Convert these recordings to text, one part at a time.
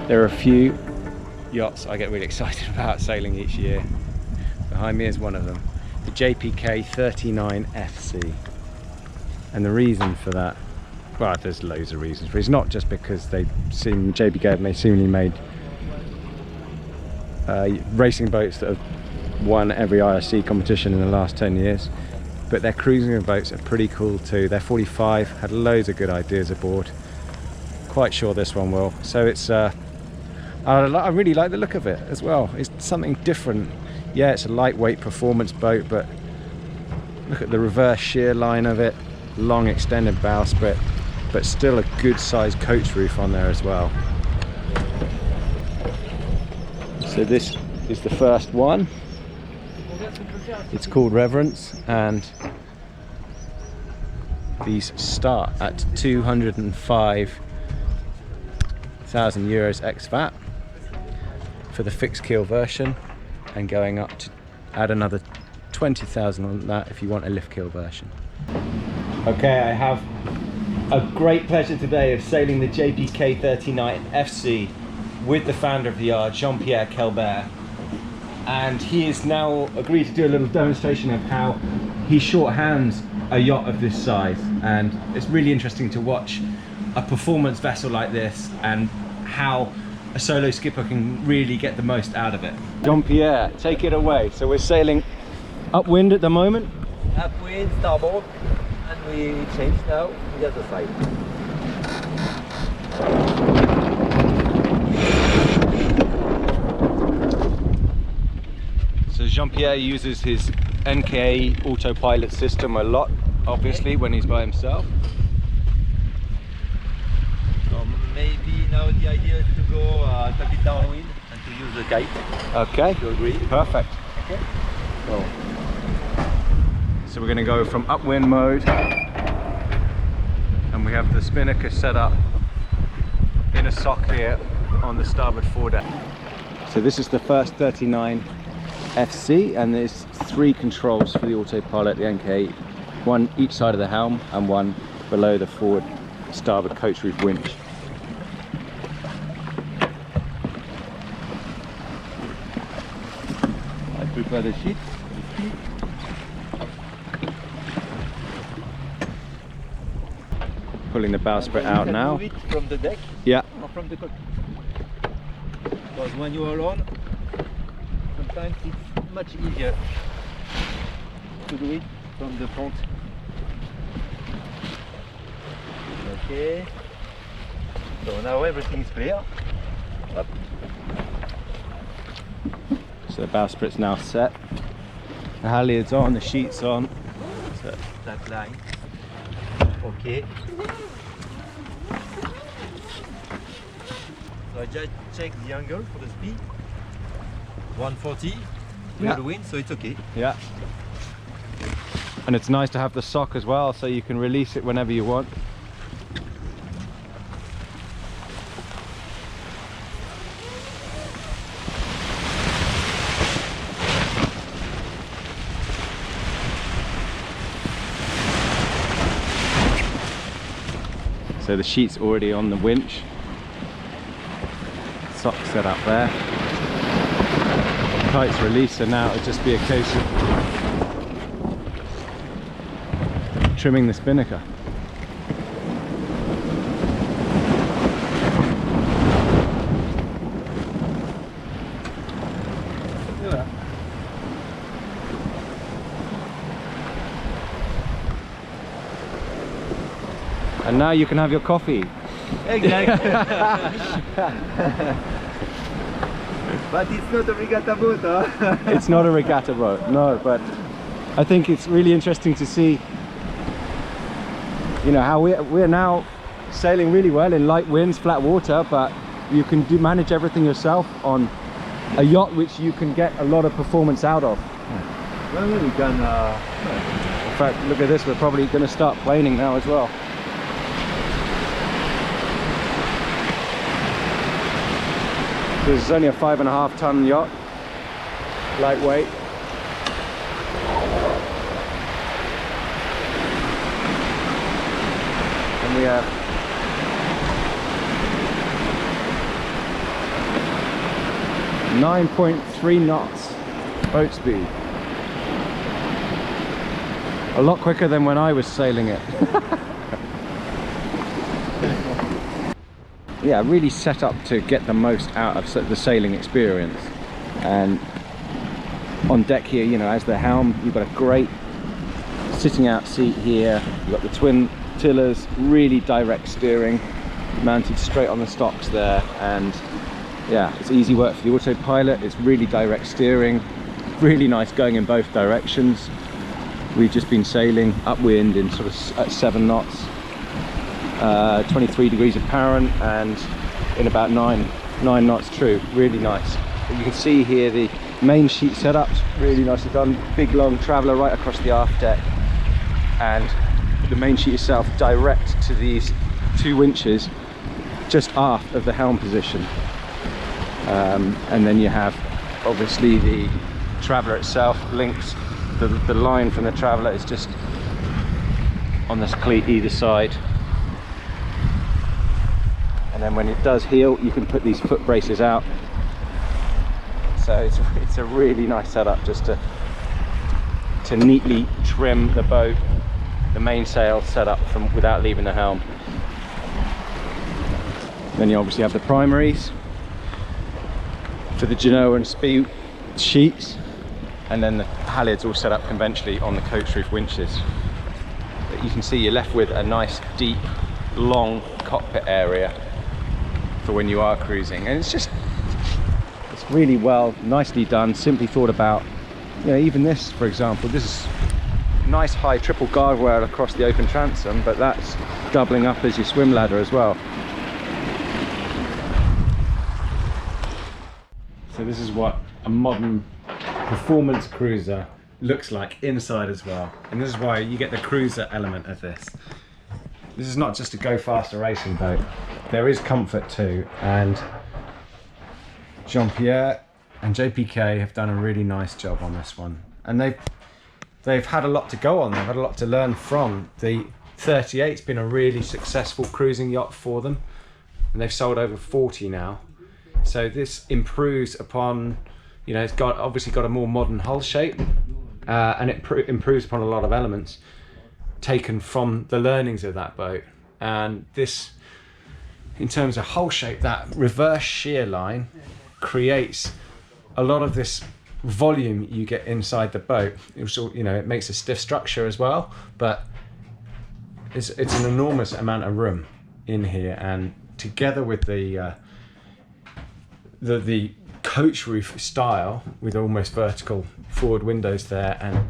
There are a few yachts I get really excited about sailing each year. Behind me is one of them, the JPK 39 FC. And the reason for that, well, there's loads of reasons for it. It's not just because JPK have seemingly made racing boats that have won every IRC competition in the last 10 years, but their cruising boats are pretty cool too. They're 45, had loads of good ideas aboard. Quite sure this one will. So it's I really like the look of it as well. It's something different. Yeah, it's a lightweight performance boat, but look at the reverse shear line of it, long extended bowsprit, but still a good sized coach roof on there as well. So this is the first one. It's called Reverence, and these start at 205,000 euros ex VAT for the fixed keel version, and going up to add another 20,000 on that if you want a lift keel version. Okay, I have a great pleasure today of sailing the JPK 39 FC with the founder of the yard, Jean-Pierre Kelbert, and he has now agreed to do a little demonstration of how he shorthands a yacht of this size. And it's really interesting to watch a performance vessel like this and how a solo skipper can really get the most out of it. Jean-Pierre, take it away. So we're sailing upwind at the moment. Upwind, starboard, and we change now to the other side. So Jean-Pierre uses his NK autopilot system a lot, obviously, when he's by himself. So maybe now the idea is to go a bit downwind and to use the kite. Okay, You agree? perfect. Okay. Cool. So we're going to go from upwind mode, and we have the spinnaker set up in a sock here on the starboard foredeck. So this is the first 39 FC, and there's 3 controls for the autopilot, the NK, one each side of the helm and one below the forward starboard coach roof winch. I prepare the sheet. Pulling the bowsprit out now. Move it from the deck, Yeah. or from the cockpit. Because when you are alone, sometimes it's much easier to do it from the front. Okay. So now everything is clear. Up. So the bowsprit's now set. The halyard's on, the sheet's on. So That line. Okay. So I just check the angle for the speed. 140. Yeah. The wind, so it's okay. yeah. And it's nice to have the sock as well, so you can release it whenever you want. So the sheet's already on the winch. Sock set up there. Kite's released, so now it'll just be a case of trimming the spinnaker. And now you can have your coffee. Exactly. But it's not a regatta boat, huh? It's not a regatta boat, no, but I think it's really interesting to see, you know, how we're now sailing really well in light winds, flat water, but you can manage everything yourself on a yacht which you can get a lot of performance out of. Well, we can. In fact, look at this, we're probably going to start planing now as well. This is only a 5.5 ton yacht, lightweight. And we have 9.3 knots boat speed. A lot quicker than when I was sailing it. Yeah, really set up to get the most out of the sailing experience. And on deck here, you know, as the helm, you've got a great sitting out seat here. You've got the twin tillers, really direct steering, mounted straight on the stocks there. And yeah, it's easy work for the autopilot. It's really direct steering, really nice going in both directions. We've just been sailing upwind in sort of at 7 knots, 23 degrees apparent, and in about 9 knots true. Really nice. But you can see here the main sheet setup's really nicely done. Big long traveller right across the aft deck, and the main sheet itself direct to these 2 winches just aft of the helm position. And then you have obviously the traveller itself links. The line from the traveller is just on this cleat either side, and then when it does heel, you can put these foot braces out. So it's a really nice setup just to neatly trim the boat, the mainsail setup from without leaving the helm. Then you obviously have the primaries for the Genoa and Spee sheets, and then the halliards all set up conventionally on the coach roof winches. But you can see you're left with a nice deep long cockpit area for when you are cruising, and it's really well, nicely done, simply thought about. You know, even this, for example, this is nice high triple guardrail across the open transom, but that's doubling up as your swim ladder as well. So this is what a modern performance cruiser looks like inside as well, and this is why you get the cruiser element of this. This is not just a go faster racing boat, there is comfort too, and Jean-Pierre and JPK have done a really nice job on this one, and they've had a lot to go on. They've had a lot to learn from. The 38's been a really successful cruising yacht for them, and they've sold over 40 now. So this improves upon, you know, it's obviously got a more modern hull shape, and it improves upon a lot of elements taken from the learnings of that boat. And this, in terms of hull shape, that reverse shear line creates a lot of this volume you get inside the boat. You know, it makes a stiff structure as well, but it's an enormous amount of room in here, and together with the coach roof style with almost vertical forward windows there, and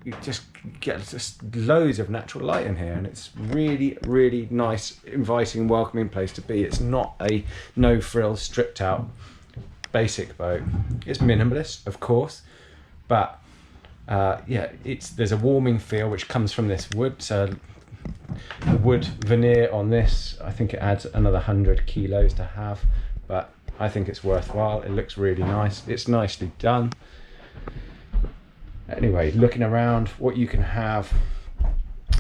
you just get just loads of natural light in here, and it's really nice, inviting, welcoming place to be. It's not a no frills, stripped out basic boat. It's minimalist, of course, but yeah, there's a warming feel which comes from this wood. So the wood veneer on this, I think it adds another 100 kilos to have, but I think it's worthwhile. It looks really nice. It's nicely done. Anyway, looking around, what you can have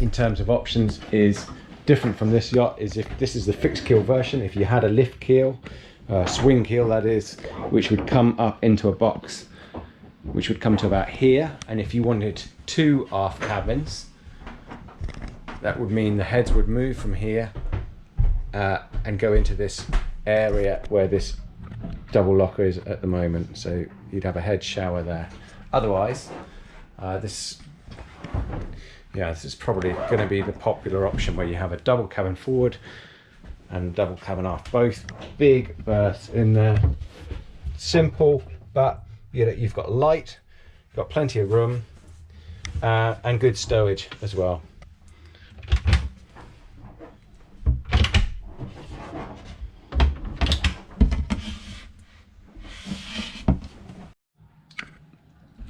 in terms of options is different from this yacht. Is if this is the fixed keel version, if you had a lift keel, swing keel that is, which would come up into a box, which would come to about here, and if you wanted 2 aft cabins, that would mean the heads would move from here and go into this area where this double locker is at the moment, so you'd have a head shower there. Otherwise, this is probably going to be the popular option, where you have a double cabin forward and double cabin aft, both big berths in there. Simple, but you know, you've got light, you've got plenty of room, and good stowage as well.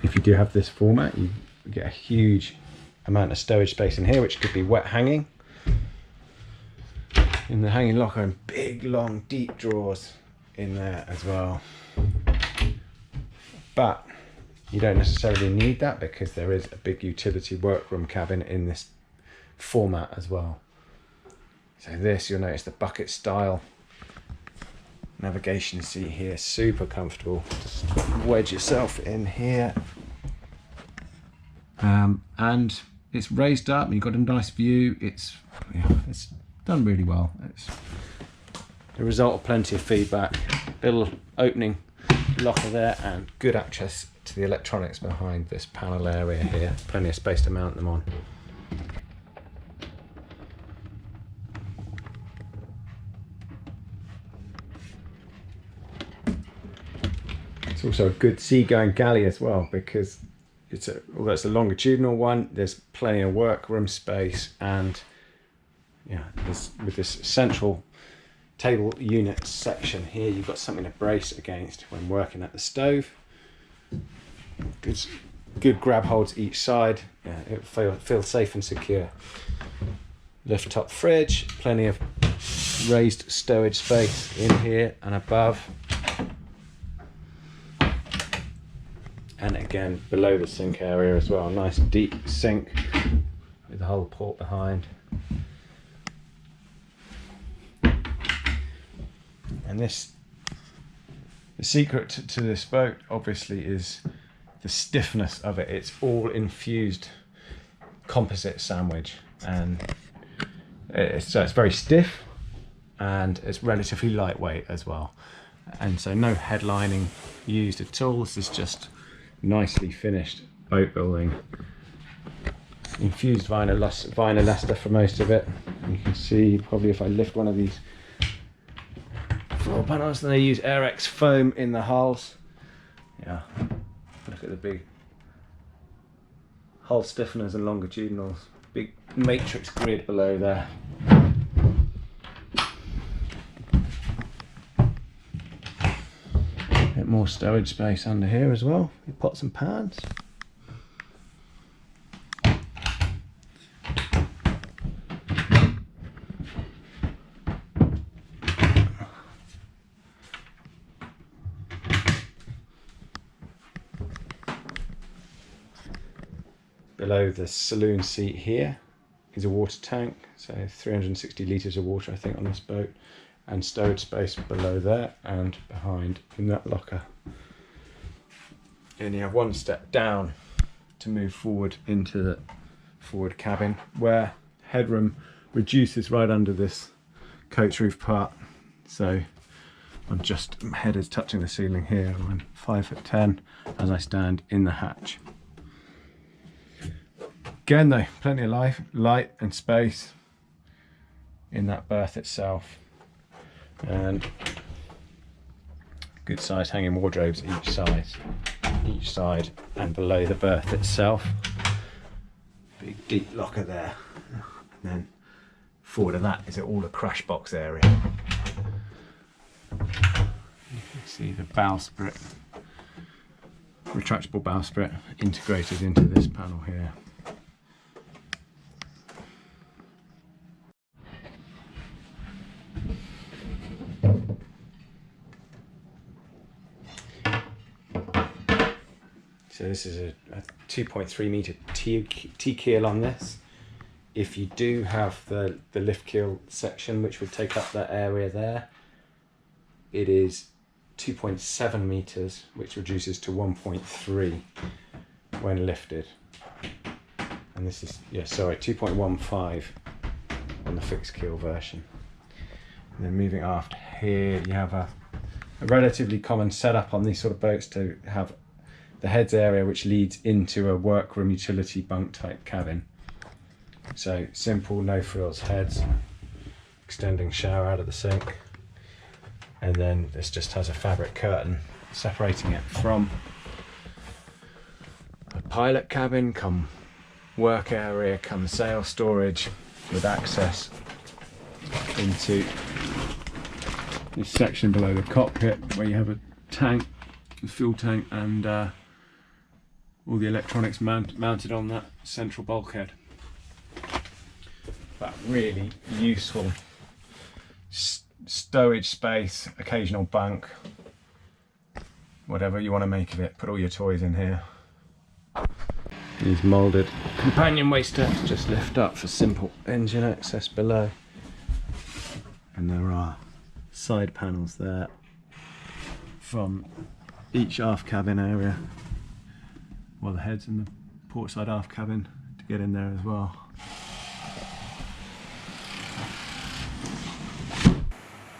If you do have this format, you get a huge amount of stowage space in here, which could be wet hanging in the hanging locker, and big long deep drawers in there as well. But you don't necessarily need that, because there is a big utility workroom cabin in this format as well. So this, you'll notice the bucket style Navigation seat here, super comfortable. Just wedge yourself in here. And it's raised up, you've got a nice view. It's done really well. It's the result of plenty of feedback. Little opening locker there and good access to the electronics behind this panel area here. Plenty of space to mount them on. It's also a good seagoing galley as well, because although it's a longitudinal one, there's plenty of workroom space, and yeah, with this central table unit section here, you've got something to brace against when working at the stove. Good grab holds each side. Yeah, it feels safe and secure. Lift top fridge, plenty of raised stowage space in here and above. And again, below the sink area as well, nice deep sink with the whole port behind. And the secret to this boat obviously is the stiffness of it. It's all infused composite sandwich, and so it's very stiff and it's relatively lightweight as well. And so no headlining used at all. This is just nicely finished boat building. Infused vinyl ester for most of it. You can see probably if I lift one of these floor panels, then they use Airex foam in the hulls. Yeah, look at the big hull stiffeners and longitudinals. Big matrix grid below there. Bit more stowage space under here as well. Your pots and pans. Below the saloon seat here is a water tank, so 360 litres of water I think on this boat, and stowage space below there and behind in that locker. And you have one step down to move forward into the forward cabin, where headroom reduces right under this coach roof part. So I'm just, my head is touching the ceiling here, and I'm 5'10" as I stand in the hatch. Again though, plenty of light and space in that berth itself, and good sized hanging wardrobes each side and below the berth itself. Big deep locker there, and then forward of that is all the crash box area. You can see the bowsprit, retractable bowsprit integrated into this panel here. So this is a 2.3 metre T-keel on this. If you do have the lift keel section, which would take up that area there, it is 2.7 metres, which reduces to 1.3 when lifted. And this is, 2.15 on the fixed keel version. And then moving aft here, you have a relatively common setup on these sort of boats to have the heads area which leads into a workroom utility bunk type cabin. So simple, no frills heads, extending shower out of the sink, and then this just has a fabric curtain separating it from a pilot cabin, come work area, come sail storage, with access into this section below the cockpit where you have a tank, a fuel tank, and all the electronics mounted on that central bulkhead. But really useful stowage space, occasional bunk, whatever you want to make of it. Put all your toys in here. These moulded companion waste steps just lift up for simple engine access below. And there are side panels there from each aft cabin area, well, the heads and the portside aft cabin to get in there as well.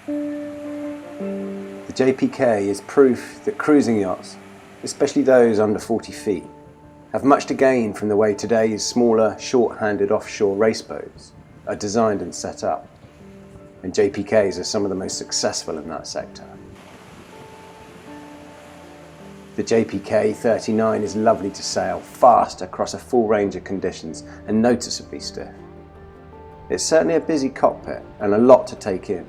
The JPK is proof that cruising yachts, especially those under 40 feet, have much to gain from the way today's smaller, short-handed offshore race boats are designed and set up, and JPKs are some of the most successful in that sector. The JPK 39 is lovely to sail fast across a full range of conditions and noticeably stiff. It's certainly a busy cockpit and a lot to take in,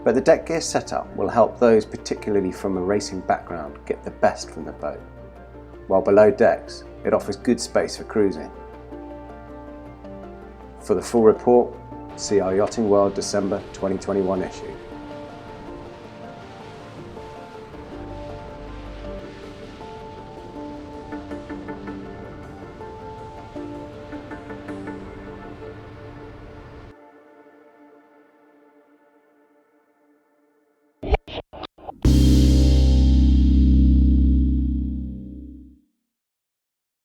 but the deck gear setup will help those particularly from a racing background get the best from the boat, while below decks it offers good space for cruising. For the full report, see our Yachting World December 2021 issue.